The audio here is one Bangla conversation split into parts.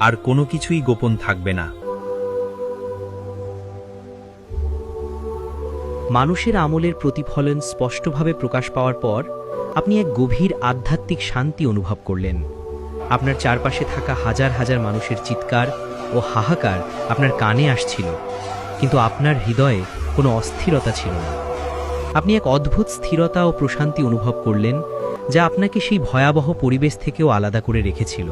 আর কোনো কিছুই গোপন থাকবে না। মানুষের আমলের প্রতিফলন স্পষ্টভাবে প্রকাশ পাওয়ার পর আপনি এক গভীর আধ্যাত্মিক শান্তি অনুভব করলেন। আপনার চারপাশে থাকা হাজার হাজার মানুষের চিৎকার ও হাহাকার আপনার কানে আসছিল, কিন্তু আপনার হৃদয়ে কোনো অস্থিরতা ছিল না। আপনি এক অদ্ভুত স্থিরতা ও প্রশান্তি অনুভব করলেন, যা আপনাকে সেই ভয়াবহ পরিবেশ থেকেও আলাদা করে রেখেছিল।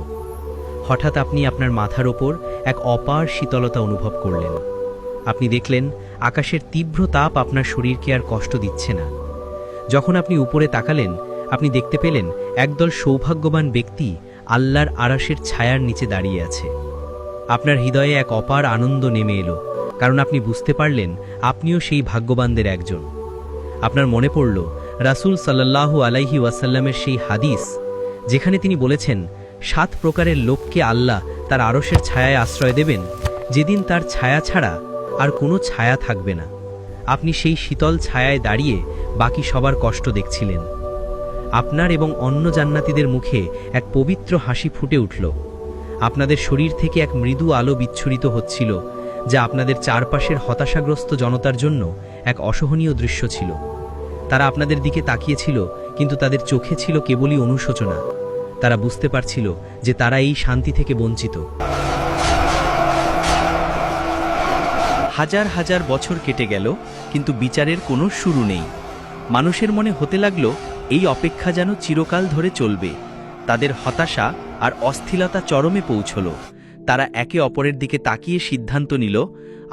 হঠাৎ আপনি আপনার মাথার ওপর এক অপার শীতলতা অনুভব করলেন। আপনি দেখলেন আকাশের তীব্র তাপ আপনার শরীরকে আর কষ্ট দিচ্ছে না। যখন আপনি উপরে তাকালেন, আপনি দেখতে পেলেন একদল সৌভাগ্যবান ব্যক্তি আল্লাহর আরাশের ছায়ার নিচে দাঁড়িয়ে আছে। আপনার হৃদয়ে এক অপার আনন্দ নেমে এলো, কারণ আপনি বুঝতে পারলেন আপনিও সেই ভাগ্যবানদের একজন। আপনার মনে পড়ল রাসূল সাল্লাল্লাহু আলাইহি ওয়াসাল্লামের সেই হাদিস, যেখানে তিনি বলেছেন, 7 প্রকারের লোককে আল্লাহ তার আরশের ছায়ায় আশ্রয় দেবেন, যেদিন তার ছায়া ছাড়া আর কোনো ছায়া থাকবে না। আপনি সেই শীতল ছায়ায় দাঁড়িয়ে বাকি সবার কষ্ট দেখছিলেন। আপনার এবং অন্য জান্নাতীদের মুখে এক পবিত্র হাসি ফুটে উঠল। আপনাদের শরীর থেকে এক মৃদু আলো বিচ্ছুরিত হচ্ছিল, যা আপনাদের চারপাশের হতাশাগ্রস্ত জনতার জন্য এক অসহনীয় দৃশ্য ছিল। তারা আপনাদের দিকে তাকিয়েছিল, কিন্তু তাদের চোখে ছিল কেবলই অনুশোচনা। তারা বুঝতে পারছিল যে তারা এই শান্তি থেকে বঞ্চিত। হাজার হাজার বছর কেটে গেল, কিন্তু বিচারের কোনো শুরু নেই। মানুষের মনে হতে লাগলো এই অপেক্ষা যেন চিরকাল ধরে চলবে। তাদের হতাশা আর অস্থিরতা চরমে পৌঁছল। তারা একে অপরের দিকে তাকিয়ে সিদ্ধান্ত নিল,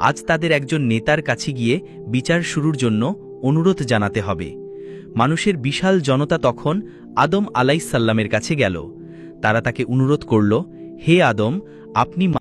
আজ তাদের একজন নেতার কাছে গিয়ে বিচার শুরুর জন্য অনুরোধ জানাতে হবে। মানুষের বিশাল জনতা তখন আদম আলাইহিসসালামের কাছে গেল। তারা তাকে অনুরোধ করল, হে আদম, আপনি